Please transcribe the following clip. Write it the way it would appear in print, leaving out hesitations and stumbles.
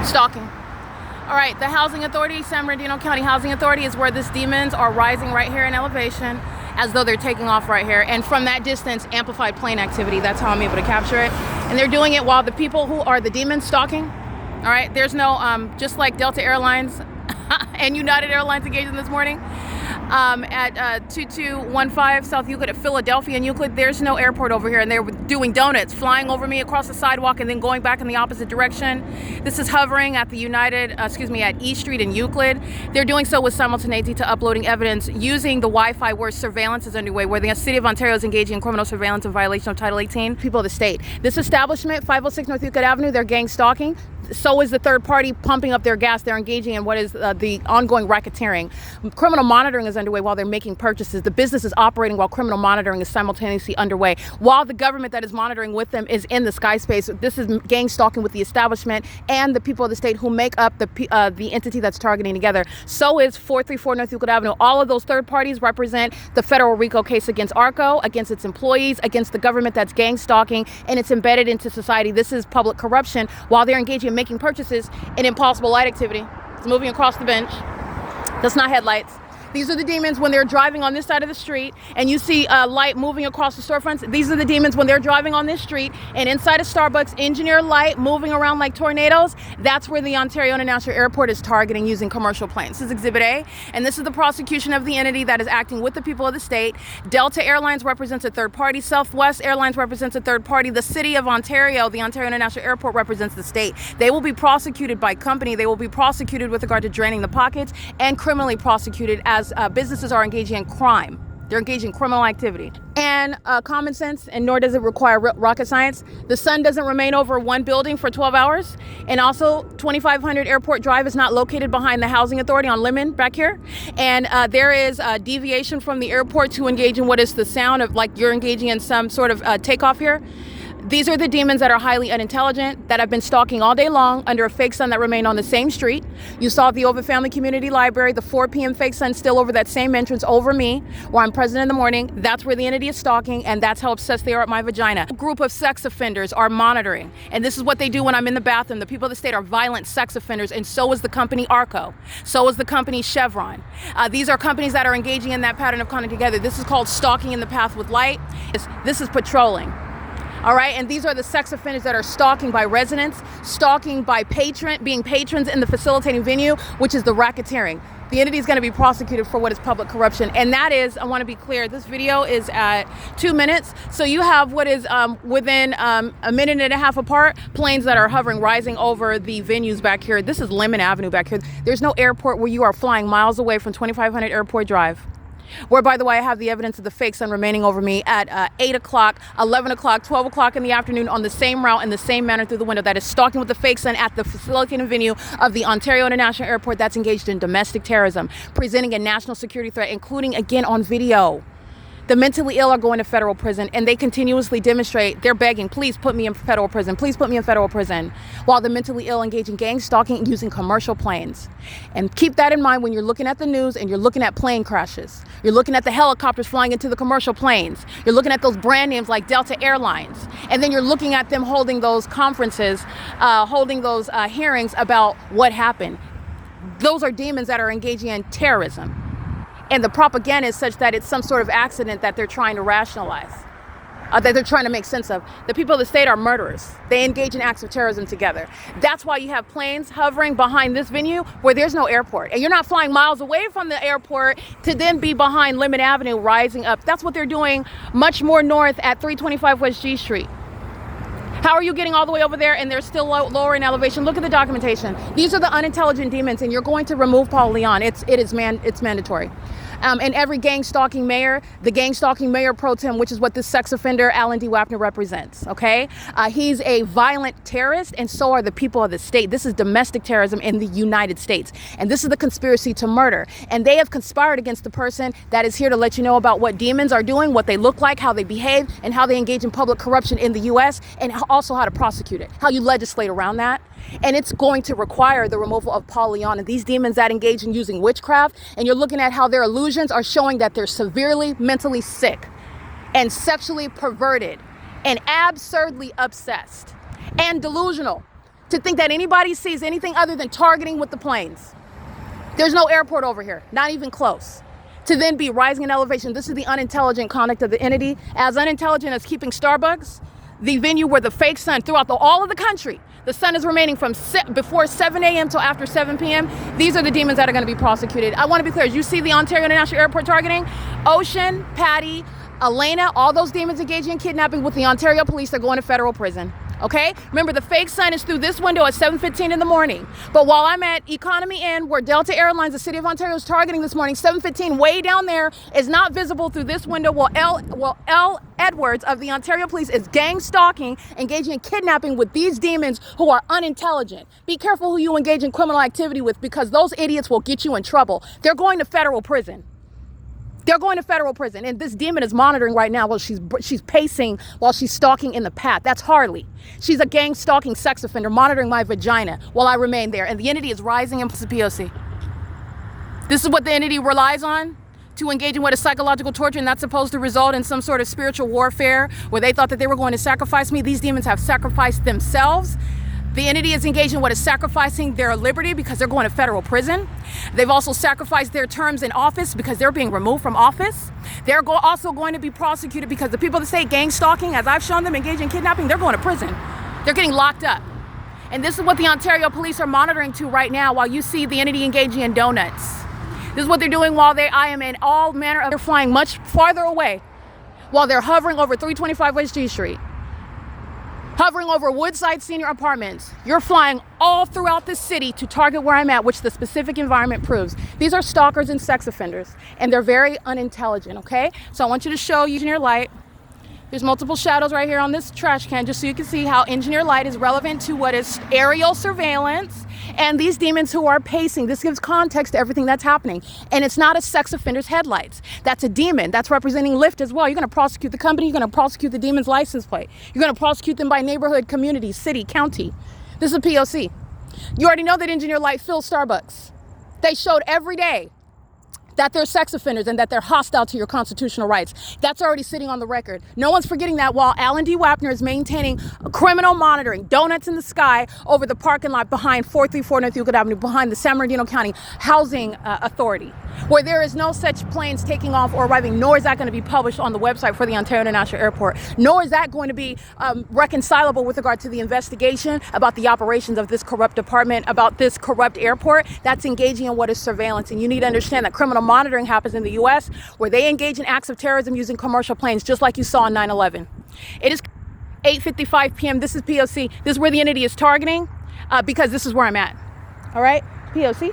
Stalking. All right, the Housing Authority, San Bernardino County Housing Authority, is where these demons are rising right here in elevation, as though they're taking off right here. And from that distance, amplified plane activity. That's how I'm able to capture it. And they're doing it while the people who are the demons stalking, all right, there's no, just like Delta Airlines and United Airlines engaging this morning, at 2215 South Euclid at Philadelphia and Euclid, there's no airport over here, and they're doing donuts, flying over me across the sidewalk and then going back in the opposite direction. This is hovering at the at E Street and Euclid. They're doing so with simultaneity to uploading evidence using the Wi-Fi where surveillance is underway, where the city of Ontario is engaging in criminal surveillance in violation of Title 18. People of the state. This establishment, 506 North Euclid Avenue, they're gang stalking. So is the third party pumping up their gas. They're engaging in what is the ongoing racketeering. Criminal monitoring is underway while they're making purchases. The business is operating while criminal monitoring is simultaneously underway. While the government that is monitoring with them is in the sky space, this is gang stalking with the establishment and the people of the state who make up the entity that's targeting together. So is 434 North Euclid Avenue. All of those third parties represent the federal RICO case against ARCO, against its employees, against the government that's gang stalking, and it's embedded into society. This is public corruption while they're engaging in making purchases in impossible light activity. It's moving across the bench. That's not headlights. These are the demons when they're driving on this side of the street and you see light moving across the storefronts. These are the demons when they're driving on this street and inside a Starbucks, engineer light moving around like tornadoes. That's where the Ontario International Airport is targeting using commercial planes. This is Exhibit A, and this is the prosecution of the entity that is acting with the people of the state. Delta Airlines represents a third party. Southwest Airlines represents a third party. The city of Ontario, the Ontario International Airport, represents the state. They will be prosecuted by company. They will be prosecuted with regard to draining the pockets and criminally prosecuted as businesses are engaging in crime. They're engaging in criminal activity. And common sense, and nor does it require rocket science. The sun doesn't remain over one building for 12 hours. And also, 2500 Airport Drive is not located behind the Housing Authority on Lemon back here. And there is a deviation from the airport to engage in what is the sound of like you're engaging in some sort of takeoff here. These are the demons that are highly unintelligent, that have been stalking all day long under a fake sun that remained on the same street. You saw the Ovid Family Community Library, the 4 p.m. fake sun still over that same entrance over me, where I'm present in the morning. That's where the entity is stalking, and that's how obsessed they are at my vagina. A group of sex offenders are monitoring, and this is what they do when I'm in the bathroom. The people of the state are violent sex offenders, and so is the company ARCO. So is the company Chevron. These are companies that are engaging in that pattern of conduct together. This is called stalking in the path with light. This is patrolling. All right, and these are the sex offenders that are stalking by residents, stalking by being patrons in the facilitating venue, which is the racketeering. The entity is going to be prosecuted for what is public corruption. And that is, I want to be clear, this video is at 2 minutes. So you have what is within a minute and a half apart, planes that are hovering, rising over the venues back here. This is Lemon Avenue back here. There's no airport where you are flying miles away from 2500 Airport Drive. Where, by the way, I have the evidence of the fake sun remaining over me at 8 o'clock, 11 o'clock, 12 o'clock in the afternoon on the same route in the same manner through the window. That is stalking with the fake sun at the facilitating venue of the Ontario International Airport that's engaged in domestic terrorism, presenting a national security threat, including, again, on video. The mentally ill are going to federal prison, and they continuously demonstrate, they're begging, please put me in federal prison, please put me in federal prison, while the mentally ill engage in gang stalking using commercial planes. And keep that in mind when you're looking at the news and you're looking at plane crashes. You're looking at the helicopters flying into the commercial planes. You're looking at those brand names like Delta Airlines. And then you're looking at them holding those conferences, holding those hearings about what happened. Those are demons that are engaging in terrorism. And the propaganda is such that it's some sort of accident that they're trying to rationalize, that they're trying to make sense of. The people of the state are murderers. They engage in acts of terrorism together. That's why you have planes hovering behind this venue where there's no airport. And you're not flying miles away from the airport to then be behind Lemon Avenue rising up. That's what they're doing much more north at 325 West G Street. How are you getting all the way over there and they're still lower in elevation? Look at the documentation. These are the unintelligent demons, and you're going to remove Paul Leon. It's mandatory. And every gang stalking mayor, the gang stalking mayor pro tem, which is what this sex offender Alan D. Wapner represents, okay? He's a violent terrorist, and so are the people of the state. This is domestic terrorism in the United States. And this is the conspiracy to murder. And they have conspired against the person that is here to let you know about what demons are doing, what they look like, how they behave, and how they engage in public corruption in the U.S., and also how to prosecute it, how you legislate around that. And it's going to require the removal of Paul Leon and these demons that engage in using witchcraft. And you're looking at how their illusions are showing that they're severely mentally sick and sexually perverted and absurdly obsessed and delusional to think that anybody sees anything other than targeting with the planes. There's no airport over here, not even close. To then be rising in elevation. This is the unintelligent conduct of the entity. As unintelligent as keeping Starbucks, the venue where the fake sun throughout all of the country, the sun is remaining from before 7 a.m. till after 7 p.m. These are the demons that are going to be prosecuted. I want to be clear. You see the Ontario International Airport targeting? Ocean, Patty, Elena, all those demons engaging in kidnapping with the Ontario police, they're going to federal prison. Okay? Remember, the fake sun is through this window at 7:15 in the morning. But while I'm at Economy Inn, where Delta Airlines, the city of Ontario, is targeting this morning, 7:15, way down there, is not visible through this window. L. Edwards of the Ontario Police is gang stalking, engaging in kidnapping with these demons who are unintelligent. Be careful who you engage in criminal activity with, because those idiots will get you in trouble. They're going to federal prison. They're going to federal prison. And this demon is monitoring right now while she's pacing, while she's stalking in the path. That's Harley. She's a gang stalking sex offender monitoring my vagina while I remain there. And the entity is rising in P.O.C. This is what the entity relies on to engage in what is psychological torture, and that's supposed to result in some sort of spiritual warfare where they thought that they were going to sacrifice me. These demons have sacrificed themselves. The entity is engaged in what is sacrificing their liberty because they're going to federal prison. They've also sacrificed their terms in office because they're being removed from office. They're also going to be prosecuted because the people that say gang stalking, as I've shown them, engage in kidnapping, they're going to prison. They're getting locked up. And this is what the Ontario police are monitoring to right now while you see the entity engaging in donuts. This is what they're doing while I am in all manner of, they're flying much farther away while they're hovering over 325 West G Street. Hovering over Woodside Senior Apartments. You're flying all throughout the city to target where I'm at, which the specific environment proves. These are stalkers and sex offenders, and they're very unintelligent, okay? So I want you to show engineer light. There's multiple shadows right here on this trash can, just so you can see how engineer light is relevant to what is aerial surveillance and these demons who are pacing. This gives context to everything that's happening. And it's not a sex offender's headlights. That's a demon. That's representing Lyft as well. You're going to prosecute the company. You're going to prosecute the demon's license plate. You're going to prosecute them by neighborhood, community, city, county. This is P.O.C. You already know that engineer light fills Starbucks. They showed every day that they're sex offenders and that they're hostile to your constitutional rights. That's already sitting on the record. No one's forgetting that while Alan D. Wapner is maintaining criminal monitoring, donuts in the sky over the parking lot behind 434 North Euclid Avenue, behind the San Bernardino County Housing Authority, where there is no such planes taking off or arriving, nor is that going to be published on the website for the Ontario International Airport, nor is that going to be reconcilable with regard to the investigation about the operations of this corrupt department, about this corrupt airport. That's engaging in what is surveillance. And you need to understand that criminal monitoring happens in the U.S., where they engage in acts of terrorism using commercial planes, just like you saw on 9/11. It is 8:55 p.m. This is P.O.C. This is where the entity is targeting, because this is where I'm at. All right, P.O.C.